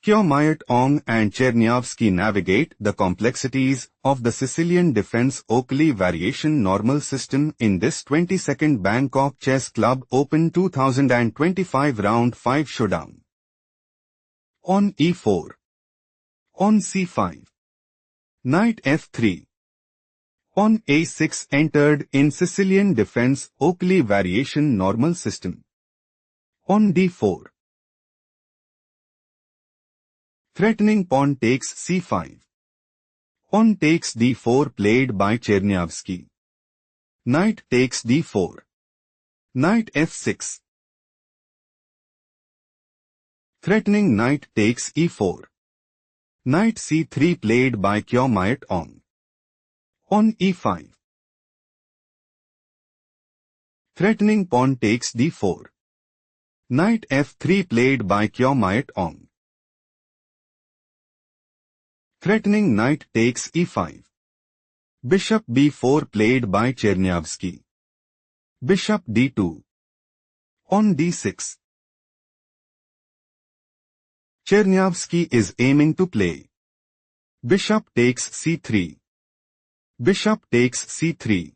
Kyaw, Myat, Aung and Chernyavsky navigate the complexities of the Sicilian defense Oakley variation normal system in this 22nd Bangkok Chess Club Open 2025 Round 5 showdown. On e4. On c5. Knight f3. On a6 entered in Sicilian defense Oakley variation normal system. On d4. Threatening pawn takes c5. Pawn takes d4 played by Chernyavsky. Knight takes d4. Knight f6. Threatening knight takes e4. Knight c3 played by Kyaw, Myat, Aung. On e5. Threatening pawn takes d4. Knight f3 played by Kyaw, Myat, Aung. Threatening knight takes e5. Bishop b4 played by Chernyavsky. Bishop d2. On d6. Chernyavsky is aiming to play. Bishop takes c3. Bishop takes c3.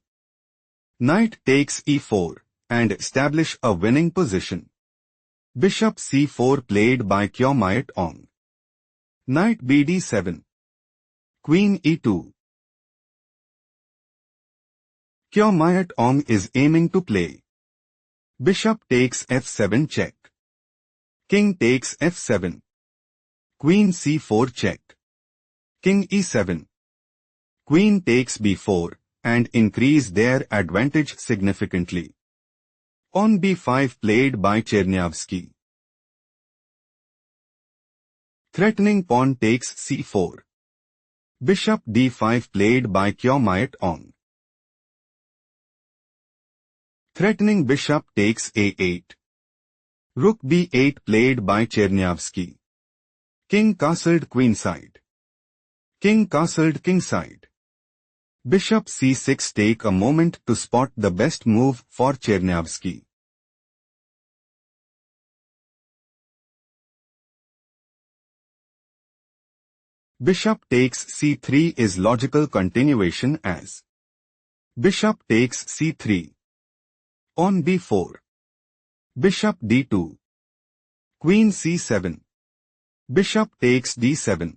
Knight takes e4 and establish a winning position. Bishop c4 played by Kyaw, Myat, Aung. Knight bd7. Queen e2. Kyaw, Myat, Aung is aiming to play. Bishop takes f7 check. King takes f7. Queen c4 check. King e7. Queen takes b4 and increase their advantage significantly. On b5 played by Chernyavsky. Threatening pawn takes c4. Bishop d5 played by Kyaw, Myat, Aung. Threatening bishop takes a8. Rook b8 played by Chernyavsky. King castled queenside. King castled kingside. Bishop c6 take a moment to spot the best move for Chernyavsky. Bishop takes c3 is logical continuation as Bishop takes c3. On b4. Bishop d2. Queen c7. Bishop takes d7.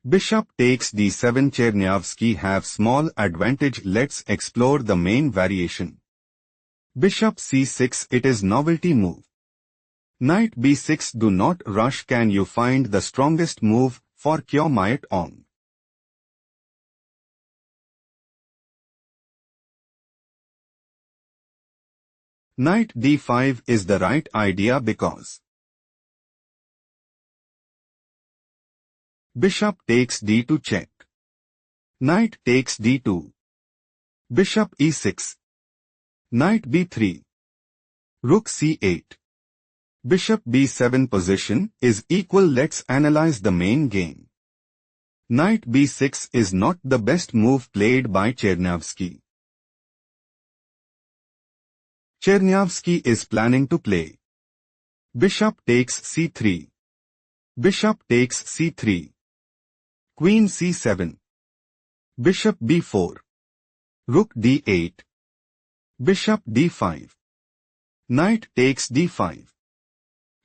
Bishop takes d7. Chernyavsky have small advantage. Let's explore the main variation. Bishop c6 it is novelty move. Knight b6 do not rush. Can you find the strongest move for Kyaw, Myat, Aung? Knight d5 is the right idea because Bishop takes d2 check. Knight takes d2. Bishop e6. Knight b3. Rook c8. Bishop b7 position is equal. Let's analyze the main game. Knight b6 is not the best move played by Chernyavsky. Chernyavsky is planning to play Bishop takes c3. Bishop takes c3. Queen c7. Bishop b4. Rook d8. Bishop d5. Knight takes d5.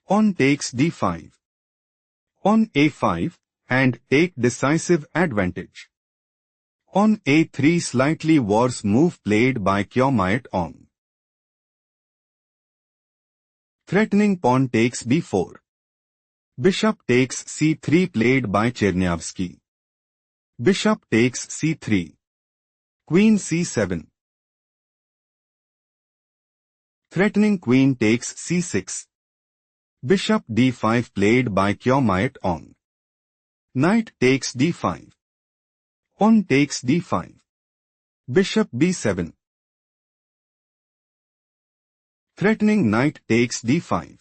Pawn takes d5. On a5 and take decisive advantage. On a3 slightly worse move played by Kyaw, Myat, Aung. Threatening pawn takes b4. Bishop takes c3 played by Chernyavsky. Bishop takes c3. Queen c7. Threatening queen takes c6. Bishop d5 played by Kyaw, Myat, Aung. Knight takes d5. Pawn takes d5. Bishop b7. Threatening knight takes d5.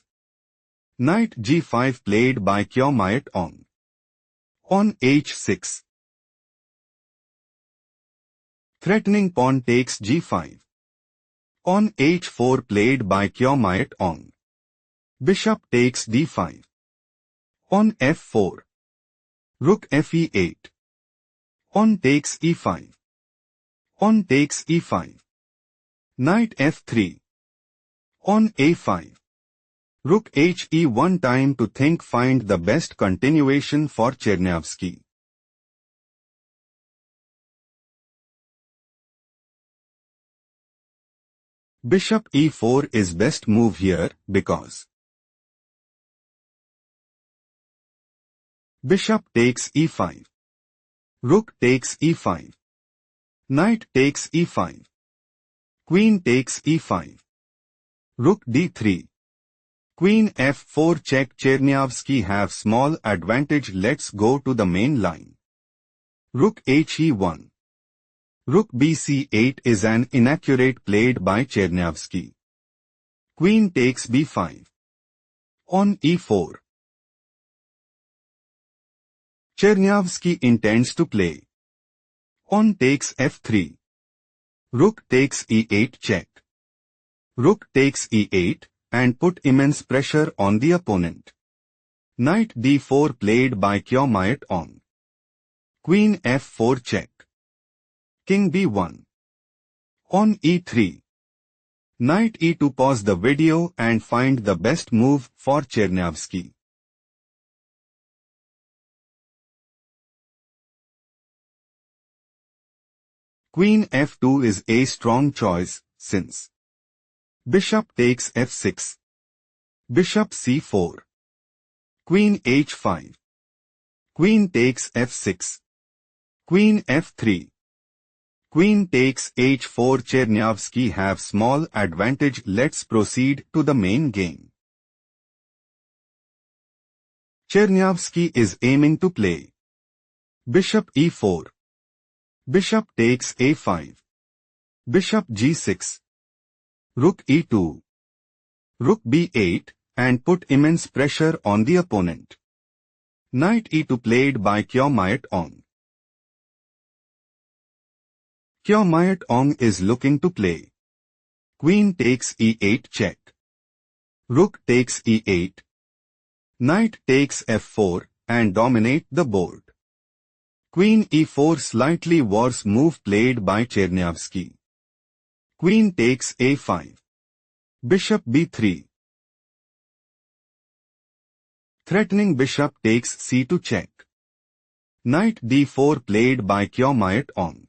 Knight g5 played by Kyaw, Myat, Aung. On h6. Threatening pawn takes g5. On h4 played by Kyaw, Myat, Aung. Bishop takes d5. On f4. Rook fe8. On takes e5. On takes e5. Knight f3. On a5. Rook he1. Time to think. Find the best continuation for Chernyavsky. Bishop e4 is best move here because bishop takes e5. Rook takes e5. Knight takes e5. Queen takes e5. Rook d3. Queen f4 check. Chernyavsky have small advantage. Let's go to the main line. Rook he1. Rook bc8 is an inaccurate played by Chernyavsky. Queen takes b5. On e4. Chernyavsky intends to play. On takes f3. Rook takes e8 check. Rook takes e8 and put immense pressure on the opponent. Knight d4 played by Kyaw Myat Aung. Queen f4 check. King b1. On e3. Knight e2. Pause the video and find the best move for Chernyavsky. Queen f2 is a strong choice, since bishop takes f6. Bishop c4. Queen h5. Queen takes f6. Queen f3. Queen takes h4. Chernyavsky have small advantage. Let's proceed to the main game. Chernyavsky is aiming to play bishop e4. Bishop takes a5. Bishop g6. Rook e2. Rook b8 and put immense pressure on the opponent. Knight e2 played by Kyaw Myat Aung. Kyaw Myat Aung is looking to play queen takes e8 check. Rook takes e8. Knight takes f4 and dominate the board. Queen e4 slightly worse move played by Chernyavsky. Queen takes a5. Bishop b3. Threatening bishop takes c2 check. Knight d4 played by Kyaw Myat Aung.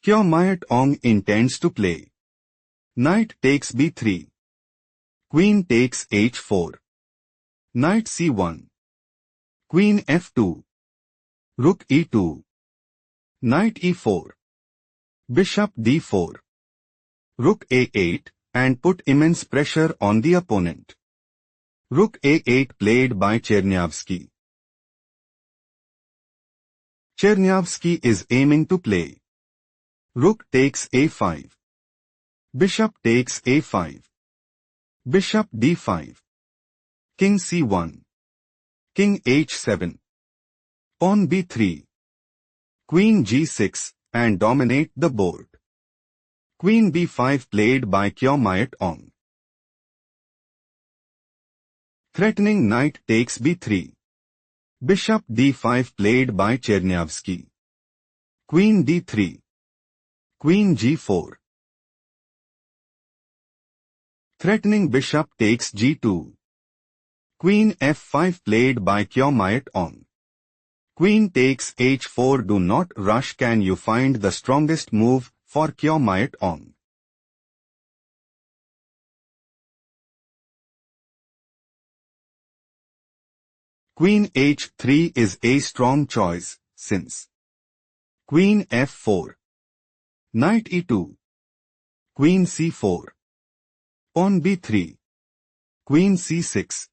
Kyaw Myat Aung intends to play knight takes b3. Queen takes h4. Knight c1. Queen f2. Rook e2. Knight e4. Bishop d4. Rook a8 and put immense pressure on the opponent. Rook a8 played by Chernyavsky. Chernyavsky is aiming to play rook takes a5. Bishop takes a5. Bishop d5. King c1. King h7. Pawn b3. Queen g6 and dominate the board. Queen b5 played by Kyaw Myat Aung. Threatening knight takes b3. Bishop d5 played by Chernyavsky. Queen d3. Queen g4. Threatening bishop takes g2. Queen f5 played by Kyaw Myat Aung. Queen takes h4. Do not rush. Can you find the strongest move for Kyaw Myat Aung? Queen h3 is a strong choice, since Queen f4. Knight e2. Queen c4. Pawn b3. Queen c6.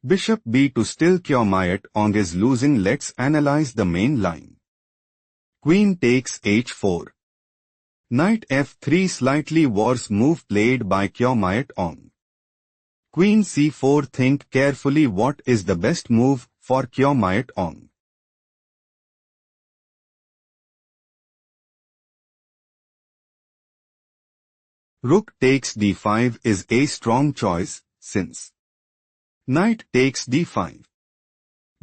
Bishop b2. Still Kyaw Myat Aung is losing. Let's analyze the main line. Queen takes h4. Knight f3. Slightly worse move played by Kyaw Myat Aung. Queen c4. Think carefully what is the best move for Kyaw Myat Aung. Rook takes d5 is a strong choice, since Knight takes d5.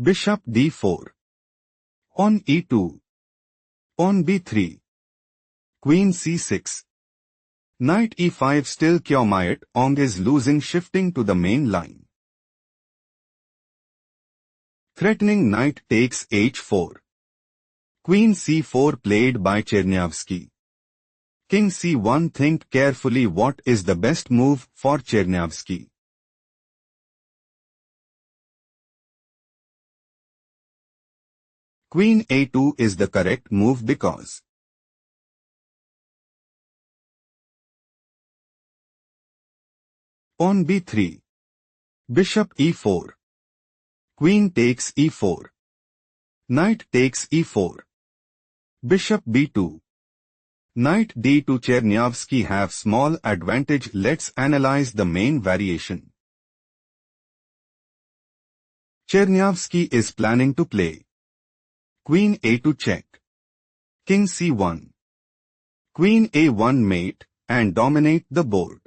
Bishop d4. On e2. On b3. Queen c6. Knight e5. Still Myat Aung is losing, shifting to the main line. Threatening knight takes h4. Queen c4 played by Chernyavsky. King c1. Think carefully what is the best move for Chernyavsky. Queen a2 is the correct move because on b3. Bishop e4. Queen takes e4. Knight takes e4. Bishop b2. Knight d2. Chernyavsky have small advantage. Let's analyze the main variation. Chernyavsky is planning to play Queen a2 check, King c1, Queen a1 mate, and dominate the board.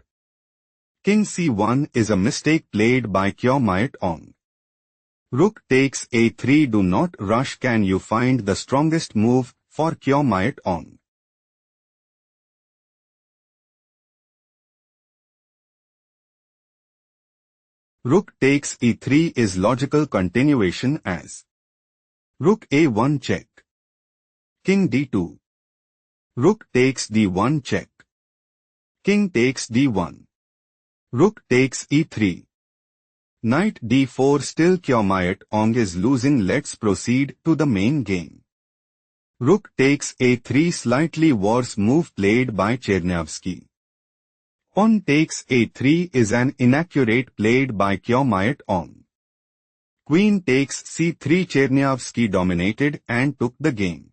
King c1 is a mistake played by Myat Aung. Rook takes a3. Do not rush. Can you find the strongest move for Myat Aung? Rook takes e3 is logical continuation as Rook a1 check, King d2. Rook takes d1 check, King takes d1. Rook takes e3. Knight d4. Still Myat Aung is losing. Let's proceed to the main game. Rook takes a3. Slightly worse move played by Chernyavsky. Pawn takes a3 is an inaccurate played by Myat Aung. Queen takes c3. Chernyavsky dominated and took the game.